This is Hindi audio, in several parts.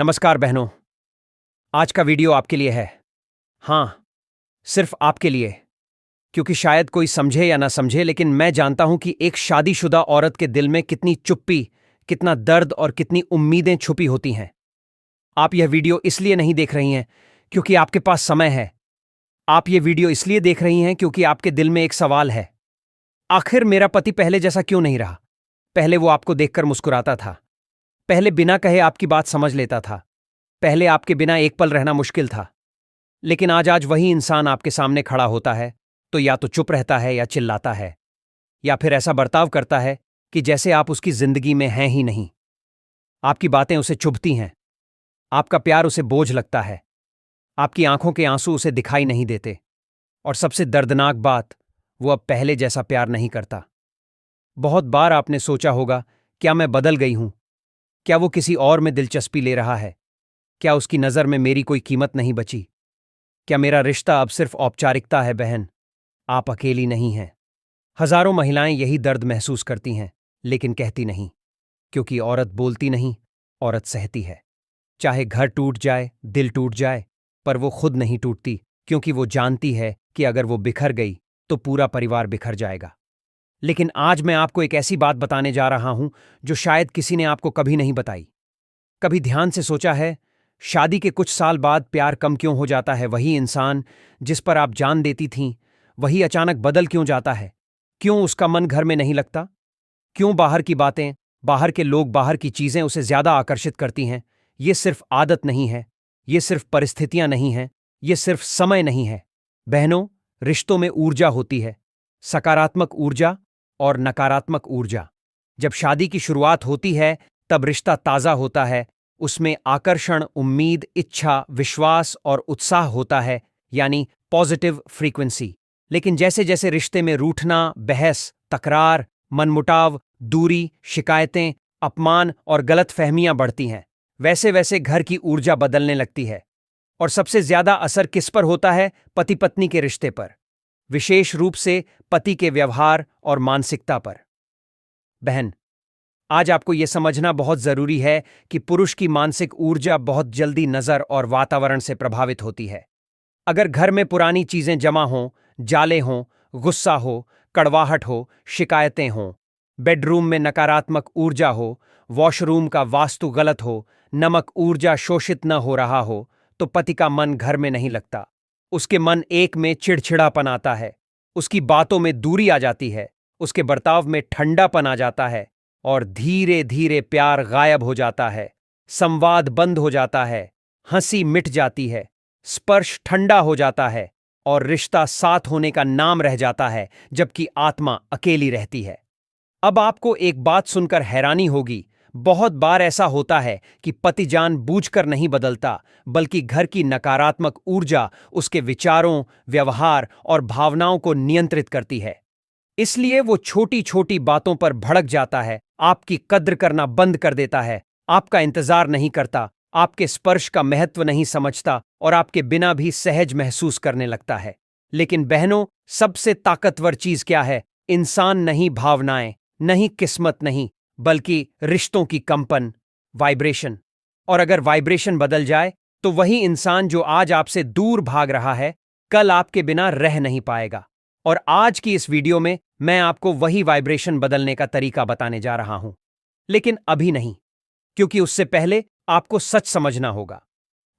नमस्कार बहनों। आज का वीडियो आपके लिए है। हाँ, सिर्फ आपके लिए। क्योंकि शायद कोई समझे या ना समझे, लेकिन मैं जानता हूं कि एक शादीशुदा औरत के दिल में कितनी चुप्पी, कितना दर्द और कितनी उम्मीदें छुपी होती हैं। आप यह वीडियो इसलिए नहीं देख रही हैं क्योंकि आपके पास समय है। आप यह वीडियो इसलिए देख रही हैं क्योंकि आपके दिल में एक सवाल है। आखिर मेरा पति पहले जैसा क्यों नहीं रहा? पहले वो आपको देखकर मुस्कुराता था। पहले बिना कहे आपकी बात समझ लेता था। पहले आपके बिना एक पल रहना मुश्किल था। लेकिन आज वही इंसान आपके सामने खड़ा होता है तो या तो चुप रहता है या चिल्लाता है, या फिर ऐसा बर्ताव करता है कि जैसे आप उसकी जिंदगी में हैं ही नहीं। आपकी बातें उसे चुभती हैं, आपका प्यार उसे बोझ लगता है, आपकी आंखों के आंसू उसे दिखाई नहीं देते, और सबसे दर्दनाक बात, वो अब पहले जैसा प्यार नहीं करता। बहुत बार आपने सोचा होगा, क्या मैं बदल गई हूं? क्या वो किसी और में दिलचस्पी ले रहा है? क्या उसकी नज़र में मेरी कोई कीमत नहीं बची? क्या मेरा रिश्ता अब सिर्फ औपचारिकता है? बहन, आप अकेली नहीं हैं। हजारों महिलाएं यही दर्द महसूस करती हैं, लेकिन कहती नहीं, क्योंकि औरत बोलती नहीं, औरत सहती है। चाहे घर टूट जाए, दिल टूट जाए, पर वो खुद नहीं टूटती, क्योंकि वो जानती है कि अगर वो बिखर गई तो पूरा परिवार बिखर जाएगा। लेकिन आज मैं आपको एक ऐसी बात बताने जा रहा हूं जो शायद किसी ने आपको कभी नहीं बताई। कभी ध्यान से सोचा है, शादी के कुछ साल बाद प्यार कम क्यों हो जाता है? वही इंसान जिस पर आप जान देती थीं, वही अचानक बदल क्यों जाता है? क्यों उसका मन घर में नहीं लगता? क्यों बाहर की बातें, बाहर के लोग, बाहर की चीजें उसे ज्यादा आकर्षित करती हैं? ये सिर्फ आदत नहीं है, ये सिर्फ परिस्थितियां नहीं हैं, ये सिर्फ समय नहीं है। बहनों, रिश्तों में ऊर्जा होती है, सकारात्मक ऊर्जा और नकारात्मक ऊर्जा। जब शादी की शुरुआत होती है, तब रिश्ता ताजा होता है। उसमें आकर्षण, उम्मीद, इच्छा, विश्वास और उत्साह होता है, यानी पॉजिटिव फ्रीक्वेंसी। लेकिन जैसे जैसे रिश्ते में रूठना, बहस, तकरार, मनमुटाव, दूरी, शिकायतें, अपमान और गलतफहमियां बढ़ती हैं, वैसे वैसे घर की ऊर्जा बदलने लगती है। और सबसे ज्यादा असर किस पर होता है? पति पत्नी के रिश्ते पर, विशेष रूप से पति के व्यवहार और मानसिकता पर। बहन, आज आपको यह समझना बहुत जरूरी है कि पुरुष की मानसिक ऊर्जा बहुत जल्दी नजर और वातावरण से प्रभावित होती है। अगर घर में पुरानी चीजें जमा हों, जाले हों, गुस्सा हो, कड़वाहट हो, शिकायतें हों, बेडरूम में नकारात्मक ऊर्जा हो, वॉशरूम का वास्तु गलत हो, नमक ऊर्जा शोषित न हो रहा हो, तो पति का मन घर में नहीं लगता। उसके मन एक में चिड़चिड़ापन आता है, उसकी बातों में दूरी आ जाती है, उसके बर्ताव में ठंडापन आ जाता है, और धीरे धीरे प्यार गायब हो जाता है, संवाद बंद हो जाता है, हंसी मिट जाती है, स्पर्श ठंडा हो जाता है, और रिश्ता साथ होने का नाम रह जाता है, जबकि आत्मा अकेली रहती है। अब आपको एक बात सुनकर हैरानी होगी, बहुत बार ऐसा होता है कि पति जानबूझकर नहीं बदलता, बल्कि घर की नकारात्मक ऊर्जा उसके विचारों, व्यवहार और भावनाओं को नियंत्रित करती है। इसलिए वो छोटी छोटी बातों पर भड़क जाता है, आपकी कद्र करना बंद कर देता है, आपका इंतजार नहीं करता, आपके स्पर्श का महत्व नहीं समझता, और आपके बिना भी सहज महसूस करने लगता है। लेकिन बहनों, सबसे ताकतवर चीज क्या है? इंसान नहीं, भावनाएं नहीं, किस्मत नहीं, बल्कि रिश्तों की कंपन, वाइब्रेशन। और अगर वाइब्रेशन बदल जाए, तो वही इंसान जो आज आपसे दूर भाग रहा है, कल आपके बिना रह नहीं पाएगा। और आज की इस वीडियो में मैं आपको वही वाइब्रेशन बदलने का तरीका बताने जा रहा हूं। लेकिन अभी नहीं, क्योंकि उससे पहले आपको सच समझना होगा।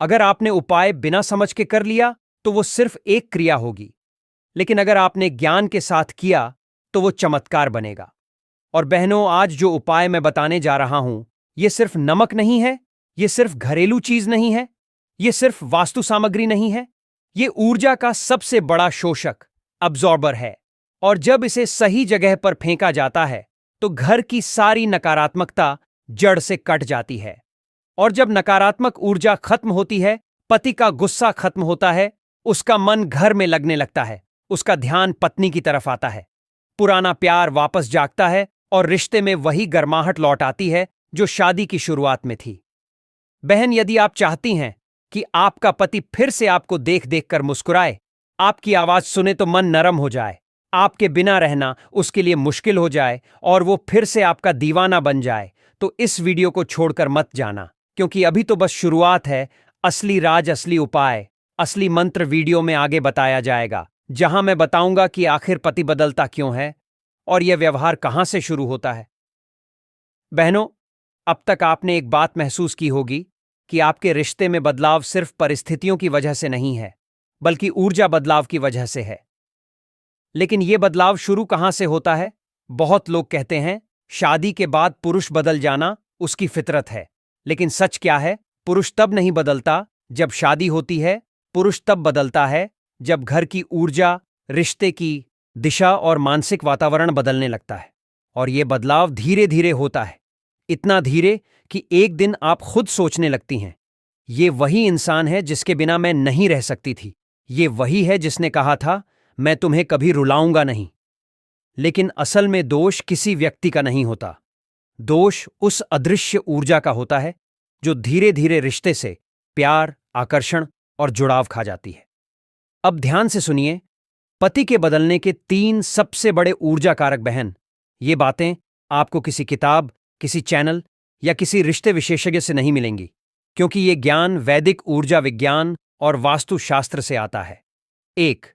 अगर आपने उपाय बिना समझ के कर लिया, तो वो सिर्फ एक क्रिया होगी। लेकिन अगर आपने ज्ञान के साथ किया, तो वो चमत्कार बनेगा। और बहनों, आज जो उपाय मैं बताने जा रहा हूं, ये सिर्फ नमक नहीं है, ये सिर्फ घरेलू चीज नहीं है, ये सिर्फ वास्तु सामग्री नहीं है, ये ऊर्जा का सबसे बड़ा शोषक, अब्जॉर्बर है। और जब इसे सही जगह पर फेंका जाता है, तो घर की सारी नकारात्मकता जड़ से कट जाती है। और जब नकारात्मक ऊर्जा खत्म होती है, पति का गुस्सा खत्म होता है, उसका मन घर में लगने लगता है, उसका ध्यान पत्नी की तरफ आता है, पुराना प्यार वापस जागता है, और रिश्ते में वही गर्माहट लौट आती है जो शादी की शुरुआत में थी। बहन, यदि आप चाहती हैं कि आपका पति फिर से आपको देख देख कर मुस्कुराए, आपकी आवाज सुने तो मन नरम हो जाए, आपके बिना रहना उसके लिए मुश्किल हो जाए, और वो फिर से आपका दीवाना बन जाए, तो इस वीडियो को छोड़कर मत जाना। क्योंकि अभी तो बस शुरुआत है। असली राज, असली उपाय, असली मंत्र वीडियो में आगे बताया जाएगा, जहां मैं बताऊंगा कि आखिर पति बदलता क्यों है और यह व्यवहार कहां से शुरू होता है। बहनों, अब तक आपने एक बात महसूस की होगी कि आपके रिश्ते में बदलाव सिर्फ परिस्थितियों की वजह से नहीं है, बल्कि ऊर्जा बदलाव की वजह से है। लेकिन यह बदलाव शुरू कहां से होता है? बहुत लोग कहते हैं शादी के बाद पुरुष बदल जाना उसकी फितरत है। लेकिन सच क्या है? पुरुष तब नहीं बदलता जब शादी होती है। पुरुष तब बदलता है जब घर की ऊर्जा, रिश्ते की दिशा और मानसिक वातावरण बदलने लगता है। और यह बदलाव धीरे धीरे होता है, इतना धीरे कि एक दिन आप खुद सोचने लगती हैं, ये वही इंसान है जिसके बिना मैं नहीं रह सकती थी। ये वही है जिसने कहा था मैं तुम्हें कभी रुलाऊंगा नहीं। लेकिन असल में दोष किसी व्यक्ति का नहीं होता। दोष उस अदृश्य ऊर्जा का होता है जो धीरे धीरे रिश्ते से प्यार, आकर्षण और जुड़ाव खा जाती है। अब ध्यान से सुनिए, पति के बदलने के 3 सबसे बड़े ऊर्जा कारक। बहन, ये बातें आपको किसी किताब, किसी चैनल या किसी रिश्ते विशेषज्ञ से नहीं मिलेंगी, क्योंकि ये ज्ञान वैदिक ऊर्जा विज्ञान और वास्तुशास्त्र से आता है। 1.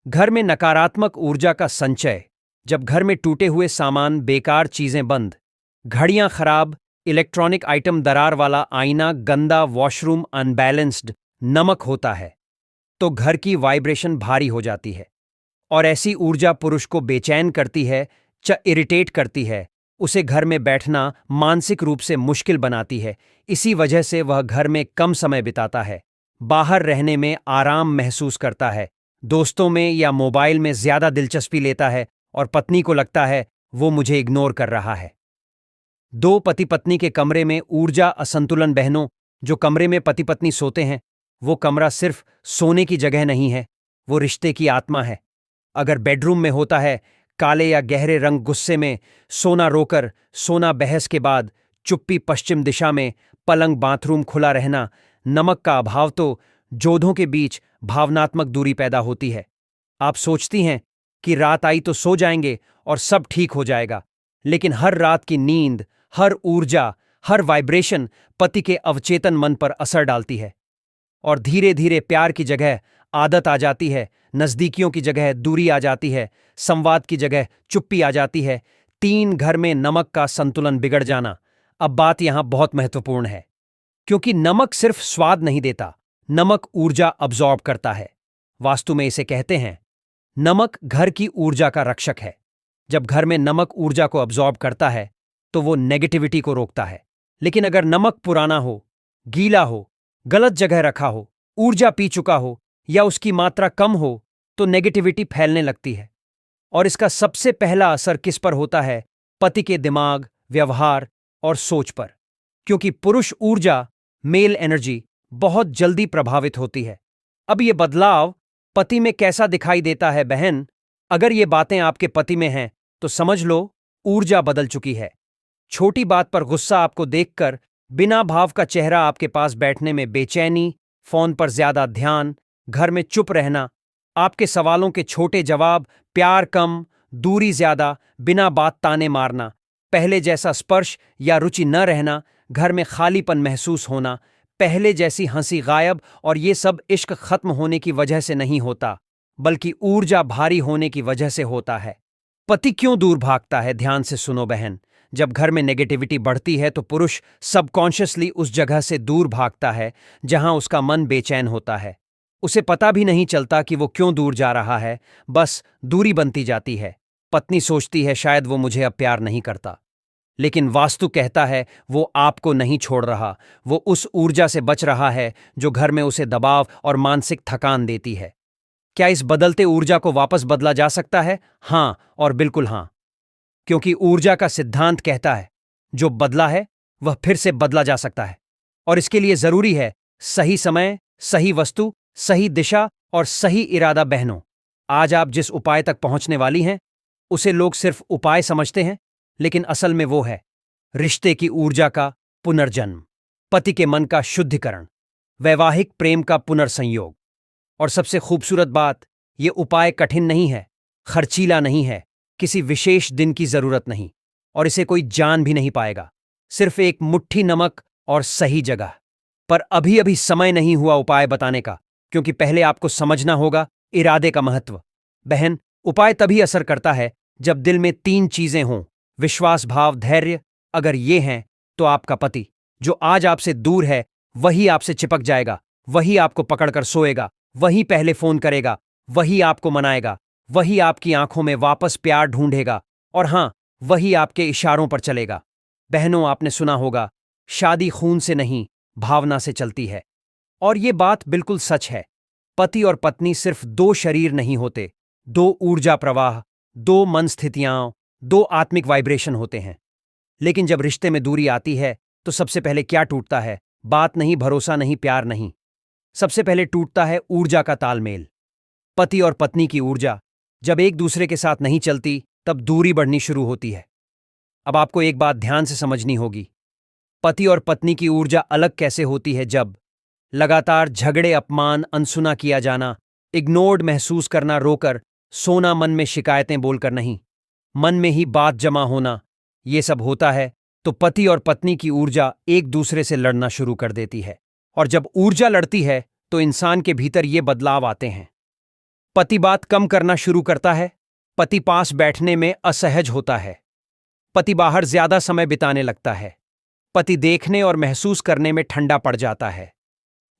घर में नकारात्मक ऊर्जा का संचय। जब घर में टूटे हुए सामान, बेकार चीजें बंद, घड़ियां खराब, इलेक्ट्रॉनिक आइटम, दरार वाला आईना, गंदा वॉशरूम, अनबैलेंस्ड नमक होता है, तो घर की वाइब्रेशन भारी हो जाती है। और ऐसी ऊर्जा पुरुष को बेचैन करती है, इरिटेट करती है, उसे घर में बैठना मानसिक रूप से मुश्किल बनाती है। इसी वजह से वह घर में कम समय बिताता है, बाहर रहने में आराम महसूस करता है, दोस्तों में या मोबाइल में ज्यादा दिलचस्पी लेता है और पत्नी को लगता है वो मुझे इग्नोर कर रहा है। 2. पति पत्नी के कमरे में ऊर्जा असंतुलन। बहनों, जो कमरे में पति पत्नी सोते हैं, वो कमरा सिर्फ सोने की जगह नहीं है, वो रिश्ते की आत्मा है। अगर बेडरूम में होता है काले या गहरे रंग, गुस्से में सोना रोकर, सोना बहस के बाद, चुप्पी पश्चिम दिशा में, पलंग बाथरूम खुला रहना, नमक का अभाव, तो जोधों के बीच भावनात्मक दूरी पैदा होती है। आप सोचती हैं कि रात आई तो सो जाएंगे और सब ठीक हो जाएगा, लेकिन हर रात की नींद, हर ऊर्जा, हर वाइब्रेशन पति के अवचेतन मन पर असर डालती है। और धीरे धीरे प्यार की जगह आदत आ जाती है, नजदीकियों की जगह दूरी आ जाती है, संवाद की जगह चुप्पी आ जाती है। 3. घर में नमक का संतुलन बिगड़ जाना। अब बात यहां बहुत महत्वपूर्ण है, क्योंकि नमक सिर्फ स्वाद नहीं देता, नमक ऊर्जा अब्जॉर्ब करता है। वास्तु में इसे कहते हैं नमक घर की ऊर्जा का रक्षक है। जब घर में नमक ऊर्जा को अब्जॉर्ब करता है तो वो नेगेटिविटी को रोकता है। लेकिन अगर नमक पुराना हो, गीला हो, गलत जगह रखा हो, ऊर्जा पी चुका हो या उसकी मात्रा कम हो, तो नेगेटिविटी फैलने लगती है। और इसका सबसे पहला असर किस पर होता है? पति के दिमाग, व्यवहार और सोच पर। क्योंकि पुरुष ऊर्जा, मेल एनर्जी, बहुत जल्दी प्रभावित होती है। अब ये बदलाव पति में कैसा दिखाई देता है? बहन, अगर ये बातें आपके पति में हैं तो समझ लो ऊर्जा बदल चुकी है। छोटी बात पर गुस्सा, आपको देखकर बिना भाव का चेहरा, आपके पास बैठने में बेचैनी, फोन पर ज्यादा ध्यान, घर में चुप रहना, आपके सवालों के छोटे जवाब, प्यार कम, दूरी ज्यादा, बिना बात ताने मारना, पहले जैसा स्पर्श या रुचि न रहना, घर में खालीपन महसूस होना, पहले जैसी हंसी गायब। और ये सब इश्क खत्म होने की वजह से नहीं होता, बल्कि ऊर्जा भारी होने की वजह से होता है। पति क्यों दूर भागता है? ध्यान से सुनो बहन, जब घर में नेगेटिविटी बढ़ती है तो पुरुष सबकॉन्शियसली उस जगह से दूर भागता है जहां उसका मन बेचैन होता है। उसे पता भी नहीं चलता कि वो क्यों दूर जा रहा है, बस दूरी बनती जाती है। पत्नी सोचती है शायद वो मुझे अब प्यार नहीं करता, लेकिन वास्तु कहता है वो आपको नहीं छोड़ रहा, वो उस ऊर्जा से बच रहा है जो घर में उसे दबाव और मानसिक थकान देती है। क्या इस बदलते ऊर्जा को वापस बदला जा सकता है? हाँ, और बिल्कुल हाँ, क्योंकि ऊर्जा का सिद्धांत कहता है जो बदला है वह फिर से बदला जा सकता है। और इसके लिए जरूरी है सही समय, सही वस्तु, सही दिशा और सही इरादा। बहनों, आज आप जिस उपाय तक पहुंचने वाली हैं उसे लोग सिर्फ उपाय समझते हैं, लेकिन असल में वो है रिश्ते की ऊर्जा का पुनर्जन्म, पति के मन का शुद्धिकरण, वैवाहिक प्रेम का पुनर्संयोग। और सबसे खूबसूरत बात, ये उपाय कठिन नहीं है, खर्चीला नहीं है, किसी विशेष दिन की जरूरत नहीं, और इसे कोई जान भी नहीं पाएगा। सिर्फ एक मुट्ठी नमक और सही जगह। पर अभी अभी समय नहीं हुआ उपाय बताने का, क्योंकि पहले आपको समझना होगा इरादे का महत्व। बहन, उपाय तभी असर करता है जब दिल में 3 चीजें हों: विश्वास, भाव, धैर्य। अगर ये हैं तो आपका पति, जो आज आपसे दूर है, वही आपसे चिपक जाएगा, वही आपको पकड़कर सोएगा, वही पहले फोन करेगा, वही आपको मनाएगा, वही आपकी आंखों में वापस प्यार ढूंढेगा, और हां, वही आपके इशारों पर चलेगा। बहनों, आपने सुना होगा, शादी खून से नहीं, भावना से चलती है। और ये बात बिल्कुल सच है। पति और पत्नी सिर्फ 2 शरीर नहीं होते, 2 ऊर्जा प्रवाह, 2 मन स्थितियां, 2 आत्मिक वाइब्रेशन होते हैं। लेकिन जब रिश्ते में दूरी आती है तो सबसे पहले क्या टूटता है? बात नहीं, भरोसा नहीं, प्यार नहीं। सबसे पहले टूटता है ऊर्जा का तालमेल। पति और पत्नी की ऊर्जा जब एक दूसरे के साथ नहीं चलती, तब दूरी बढ़नी शुरू होती है। अब आपको एक बात ध्यान से समझनी होगी। पति और पत्नी की ऊर्जा अलग कैसे होती है? जब लगातार झगड़े, अपमान, अनसुना किया जाना, इग्नोर्ड महसूस करना, रोकर सोना, मन में शिकायतें बोलकर नहीं, मन में ही बात जमा होना, ये सब होता है, तो पति और पत्नी की ऊर्जा एक दूसरे से लड़ना शुरू कर देती है। और जब ऊर्जा लड़ती है तो इंसान के भीतर ये बदलाव आते हैं। पति बात कम करना शुरू करता है, पति पास बैठने में असहज होता है, पति बाहर ज्यादा समय बिताने लगता है, पति देखने और महसूस करने में ठंडा पड़ जाता है,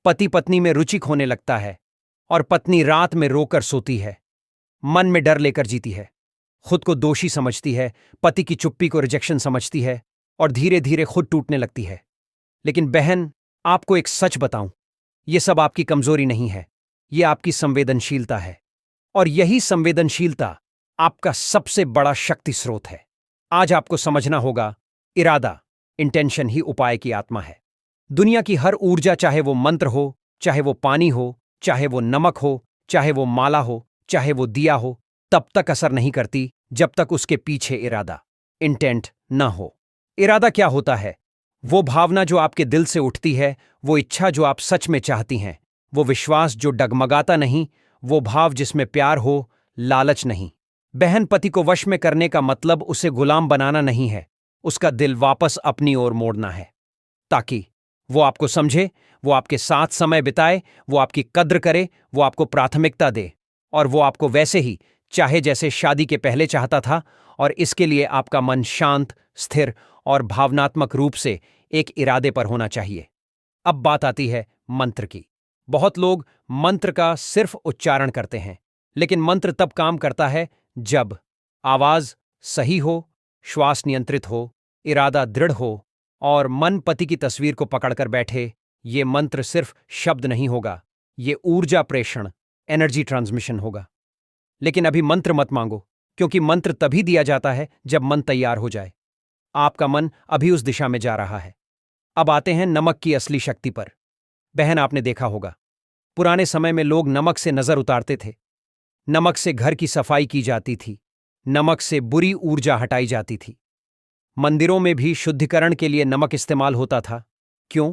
पति पत्नी में रुचि खोने लगता है, और पत्नी रात में रोकर सोती है, मन में डर लेकर जीती है, खुद को दोषी समझती है, पति की चुप्पी को रिजेक्शन समझती है, और धीरे धीरे खुद टूटने लगती है। लेकिन बहन, आपको एक सच बताऊं, ये सब आपकी कमजोरी नहीं है, ये आपकी संवेदनशीलता है। और यही संवेदनशीलता आपका सबसे बड़ा शक्ति स्रोत है। आज आपको समझना होगा, इरादा, इंटेंशन ही उपाय की आत्मा है। दुनिया की हर ऊर्जा, चाहे वो मंत्र हो, चाहे वो पानी हो, चाहे वो नमक हो, चाहे वो माला हो, चाहे वो दिया हो, तब तक असर नहीं करती जब तक उसके पीछे इरादा, इंटेंट न हो। इरादा क्या होता है? वो भावना जो आपके दिल से उठती है, वो इच्छा जो आप सच में चाहती हैं, वो विश्वास जो डगमगाता नहीं, वो भाव जिसमें प्यार हो, लालच नहीं। बहन, पति को वश में करने का मतलब उसे गुलाम बनाना नहीं है, उसका दिल वापस अपनी ओर मोड़ना है, ताकि वो आपको समझे, वो आपके साथ समय बिताए, वो आपकी कद्र करे, वो आपको प्राथमिकता दे, और वो आपको वैसे ही चाहे जैसे शादी के पहले चाहता था। और इसके लिए आपका मन शांत, स्थिर और भावनात्मक रूप से एक इरादे पर होना चाहिए। अब बात आती है मंत्र की। बहुत लोग मंत्र का सिर्फ उच्चारण करते हैं, लेकिन मंत्र तब काम करता है जब आवाज सही हो, श्वास नियंत्रित हो, इरादा दृढ़ हो, और मन पति की तस्वीर को पकड़कर बैठे। ये मंत्र सिर्फ शब्द नहीं होगा, ये ऊर्जा प्रेषण, एनर्जी ट्रांसमिशन होगा। लेकिन अभी मंत्र मत मांगो, क्योंकि मंत्र तभी दिया जाता है जब मन तैयार हो जाए। आपका मन अभी उस दिशा में जा रहा है। अब आते हैं नमक की असली शक्ति पर। बहन, आपने देखा होगा, पुराने समय में लोग नमक से नजर उतारते थे। नमक से घर की सफाई की जाती थी, नमक से बुरी ऊर्जा हटाई जाती थी। मंदिरों में भी शुद्धिकरण के लिए नमक इस्तेमाल होता था। क्यों?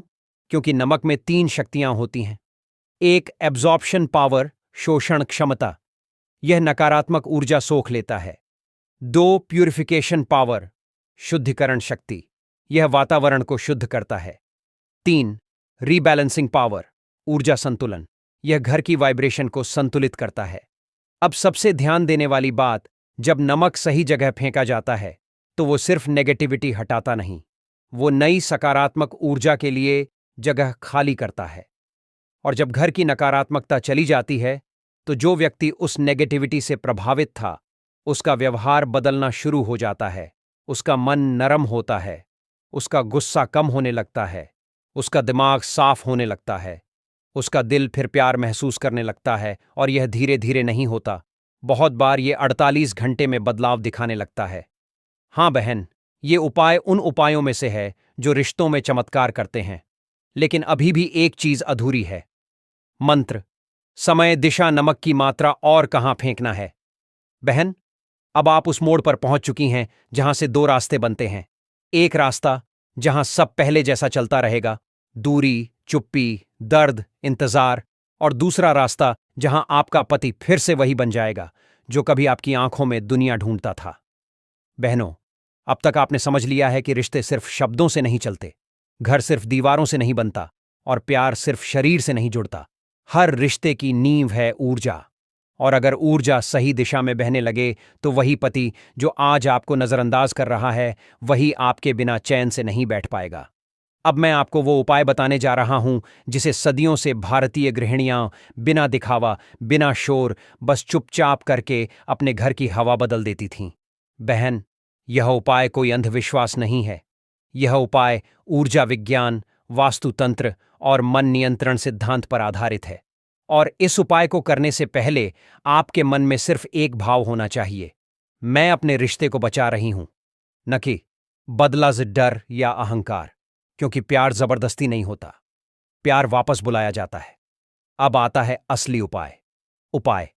क्योंकि नमक में 3 शक्तियां होती हैं। एक, एब्जॉर्प्शन पावर, शोषण क्षमता, यह नकारात्मक ऊर्जा सोख लेता है। 2, प्यूरिफिकेशन पावर, शुद्धिकरण शक्ति, यह वातावरण को शुद्ध करता है। 3, रीबैलेंसिंग पावर, ऊर्जा संतुलन, यह घर की वाइब्रेशन को संतुलित करता है। अब सबसे ध्यान देने वाली बात, जब नमक सही जगह फेंका जाता है तो वो सिर्फ नेगेटिविटी हटाता नहीं, वो नई सकारात्मक ऊर्जा के लिए जगह खाली करता है। और जब घर की नकारात्मकता चली जाती है तो जो व्यक्ति उस नेगेटिविटी से प्रभावित था, उसका व्यवहार बदलना शुरू हो जाता है, उसका मन नरम होता है, उसका गुस्सा कम होने लगता है, उसका दिमाग साफ होने लगता है, उसका दिल फिर प्यार महसूस करने लगता है। और यह धीरे धीरे नहीं होता, बहुत बार ये 48 घंटे में बदलाव दिखाने लगता है। हाँ बहन, ये उपाय उन उपायों में से है जो रिश्तों में चमत्कार करते हैं। लेकिन अभी भी एक चीज अधूरी है, मंत्र, समय, दिशा, नमक की मात्रा और कहाँ फेंकना है। बहन, अब आप उस मोड़ पर पहुंच चुकी हैं जहां से 2 रास्ते बनते हैं। एक रास्ता जहां सब पहले जैसा चलता रहेगा, दूरी, चुप्पी, दर्द, इंतजार। और दूसरा रास्ता जहां आपका पति फिर से वही बन जाएगा जो कभी आपकी आंखों में दुनिया ढूंढता था। बहनों, अब तक आपने समझ लिया है कि रिश्ते सिर्फ शब्दों से नहीं चलते, घर सिर्फ दीवारों से नहीं बनता और प्यार सिर्फ शरीर से नहीं जुड़ता। हर रिश्ते की नींव है ऊर्जा। और अगर ऊर्जा सही दिशा में बहने लगे तो वही पति जो आज आपको नजरअंदाज कर रहा है, वही आपके बिना चैन से नहीं बैठ पाएगा। अब मैं आपको वो उपाय बताने जा रहा हूं जिसे सदियों से भारतीय गृहिणियां बिना दिखावा, बिना शोर, बस चुपचाप करके अपने घर की हवा बदल देती थीं। बहन, यह उपाय कोई अंधविश्वास नहीं है। यह उपाय ऊर्जा विज्ञान, वास्तुतंत्र और मन नियंत्रण सिद्धांत पर आधारित है। और इस उपाय को करने से पहले आपके मन में सिर्फ एक भाव होना चाहिए, मैं अपने रिश्ते को बचा रही हूं, न कि बदला से डर या अहंकार। क्योंकि प्यार जबरदस्ती नहीं होता, प्यार वापस बुलाया जाता है। अब आता है असली उपाय। उपाय,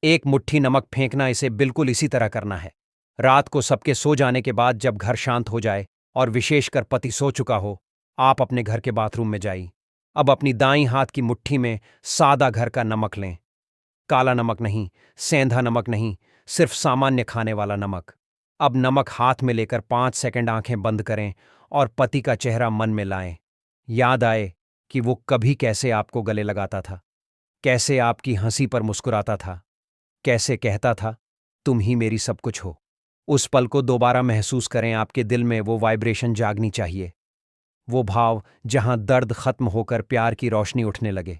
एक मुट्ठी नमक फेंकना। इसे बिल्कुल इसी तरह करना है। रात को सबके सो जाने के बाद जब घर शांत हो जाए और विशेषकर पति सो चुका हो, आप अपने घर के बाथरूम में जाइए। अब अपनी दाईं हाथ की मुट्ठी में सादा घर का नमक लें। काला नमक नहीं, सेंधा नमक नहीं, सिर्फ सामान्य खाने वाला नमक। अब नमक हाथ में लेकर 5 सेकंड आंखें बंद करें और पति का चेहरा मन में लाएं। याद आए कि वो कभी कैसे आपको गले लगाता था, कैसे आपकी हंसी पर मुस्कुराता था, कैसे कहता था, तुम ही मेरी सब कुछ हो। उस पल को दोबारा महसूस करें। आपके दिल में वो वाइब्रेशन जागनी चाहिए, वो भाव जहां दर्द खत्म होकर प्यार की रोशनी उठने लगे।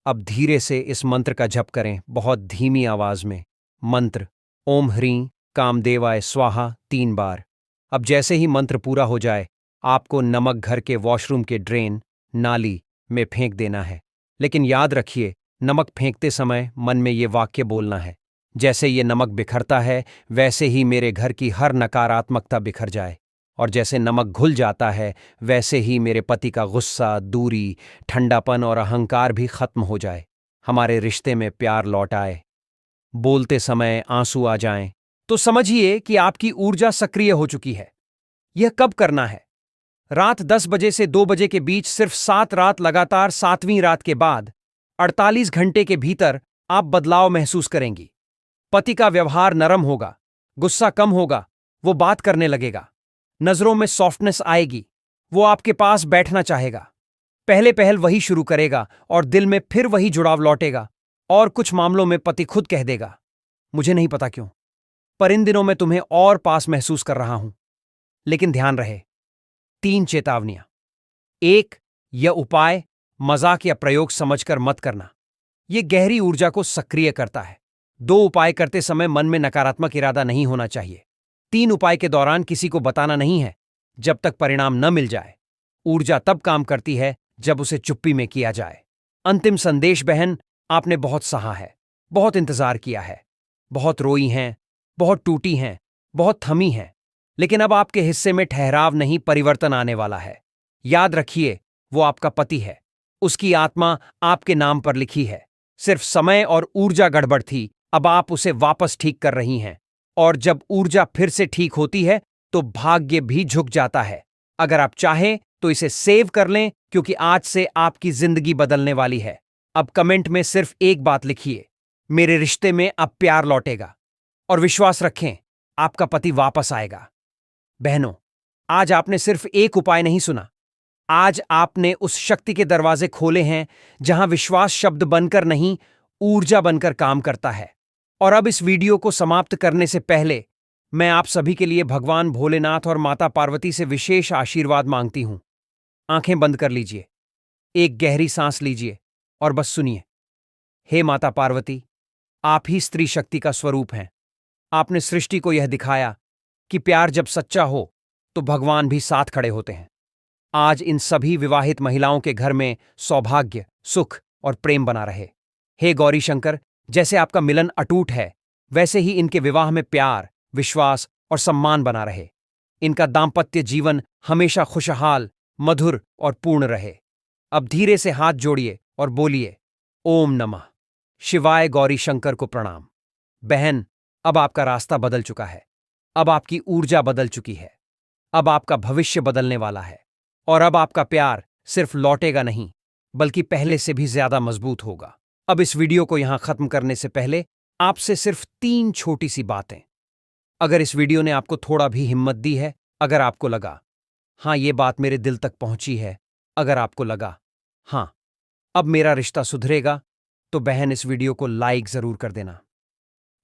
अब धीरे से इस मंत्र का जप करें, बहुत धीमी आवाज में। मंत्र, ओम ह्रीं कामदेवाय स्वाहा 3 बार। अब जैसे ही मंत्र पूरा हो जाए, आपको नमक घर के वॉशरूम के ड्रेन, नाली में फेंक देना है। लेकिन याद रखिए, नमक फेंकते समय मन में ये वाक्य बोलना है, जैसे ये नमक बिखरता है वैसे ही मेरे घर की हर नकारात्मकता बिखर जाए। और जैसे नमक घुल जाता है वैसे ही मेरे पति का गुस्सा, दूरी, ठंडापन और अहंकार भी खत्म हो जाए। हमारे रिश्ते में प्यार लौट आए। बोलते समय आंसू आ जाएं, तो समझिए कि आपकी ऊर्जा सक्रिय हो चुकी है। यह कब करना है? रात 10 बजे से 2 बजे के बीच, सिर्फ 7 रात लगातार। 7वीं रात के बाद 48 घंटे के भीतर आप बदलाव महसूस करेंगी। पति का व्यवहार नरम होगा, गुस्सा कम होगा, वो बात करने लगेगा, नजरों में सॉफ्टनेस आएगी, वो आपके पास बैठना चाहेगा। पहले पहल वही शुरू करेगा और दिल में फिर वही जुड़ाव लौटेगा। और कुछ मामलों में पति खुद कह देगा, मुझे नहीं पता क्यों, पर इन दिनों मैं तुम्हें और पास महसूस कर रहा हूं। लेकिन ध्यान रहे, 3 चेतावनियां। 1, यह उपाय मजाक या प्रयोग समझकर मत करना, यह गहरी ऊर्जा को सक्रिय करता है। 2, उपाय करते समय मन में नकारात्मक इरादा नहीं होना चाहिए। 3, उपाय के दौरान किसी को बताना नहीं है जब तक परिणाम न मिल जाए। ऊर्जा तब काम करती है जब उसे चुप्पी में किया जाए। अंतिम संदेश, बहन, आपने बहुत सहा है, बहुत इंतजार किया है, बहुत रोई हैं, बहुत टूटी हैं, बहुत थमी हैं। लेकिन अब आपके हिस्से में ठहराव नहीं, परिवर्तन आने वाला है। याद रखिए, वो आपका पति है, उसकी आत्मा आपके नाम पर लिखी है। सिर्फ समय और ऊर्जा गड़बड़ थी, अब आप उसे वापस ठीक कर रही हैं। और जब ऊर्जा फिर से ठीक होती है तो भाग्य भी झुक जाता है। अगर आप चाहें तो इसे सेव कर लें, क्योंकि आज से आपकी जिंदगी बदलने वाली है। अब कमेंट में सिर्फ एक बात लिखिए, मेरे रिश्ते में अब प्यार लौटेगा। और विश्वास रखें, आपका पति वापस आएगा। बहनों, आज आपने सिर्फ एक उपाय नहीं सुना, आज आपने उस शक्ति के दरवाजे खोले हैं जहां विश्वास शब्द बनकर नहीं, ऊर्जा बनकर काम करता है। और अब इस वीडियो को समाप्त करने से पहले मैं आप सभी के लिए भगवान भोलेनाथ और माता पार्वती से विशेष आशीर्वाद मांगती हूं। आंखें बंद कर लीजिए, एक गहरी सांस लीजिए और बस सुनिए। हे माता पार्वती, आप ही स्त्री शक्ति का स्वरूप हैं। आपने सृष्टि को यह दिखाया कि प्यार जब सच्चा हो तो भगवान भी साथ खड़े होते हैं। आज इन सभी विवाहित महिलाओं के घर में सौभाग्य, सुख और प्रेम बना रहे। हे गौरी शंकर, जैसे आपका मिलन अटूट है, वैसे ही इनके विवाह में प्यार, विश्वास और सम्मान बना रहे। इनका दाम्पत्य जीवन हमेशा खुशहाल, मधुर और पूर्ण रहे। अब धीरे से हाथ जोड़िए और बोलिए, ओम नमः शिवाय। गौरी शंकर को प्रणाम। बहन, अब आपका रास्ता बदल चुका है, अब आपकी ऊर्जा बदल चुकी है, अब आपका भविष्य बदलने वाला है। और अब आपका प्यार सिर्फ लौटेगा नहीं, बल्कि पहले से भी ज्यादा मजबूत होगा। अब इस वीडियो को यहां खत्म करने से पहले आपसे सिर्फ 3 छोटी सी बातें। अगर इस वीडियो ने आपको थोड़ा भी हिम्मत दी है, अगर आपको लगा हाँ, ये बात मेरे दिल तक पहुंची है। अगर आपको लगा, हाँ, अब मेरा रिश्ता सुधरेगा, तो बहन इस वीडियो को लाइक जरूर कर देना।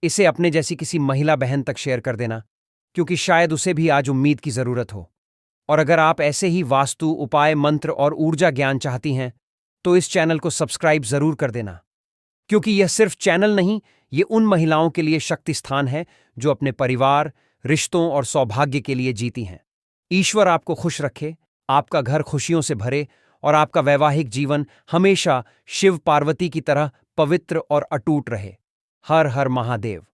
इसे अपने जैसी किसी महिला बहन तक शेयर कर देना, क्योंकि शायद उसे भी आज उम्मीद की जरूरत हो। और अगर आप ऐसे ही वास्तु उपाय, मंत्र और ऊर्जा ज्ञान चाहती हैं, तो इस चैनल को सब्सक्राइब जरूर कर देना, क्योंकि यह सिर्फ चैनल नहीं, ये उन महिलाओं के लिए शक्ति स्थान है जो अपने परिवार, रिश्तों और सौभाग्य के लिए जीती हैं। ईश्वर आपको खुश रखे, आपका घर खुशियों से भरे और आपका वैवाहिक जीवन हमेशा शिव पार्वती की तरह पवित्र और अटूट रहे। हर हर महादेव।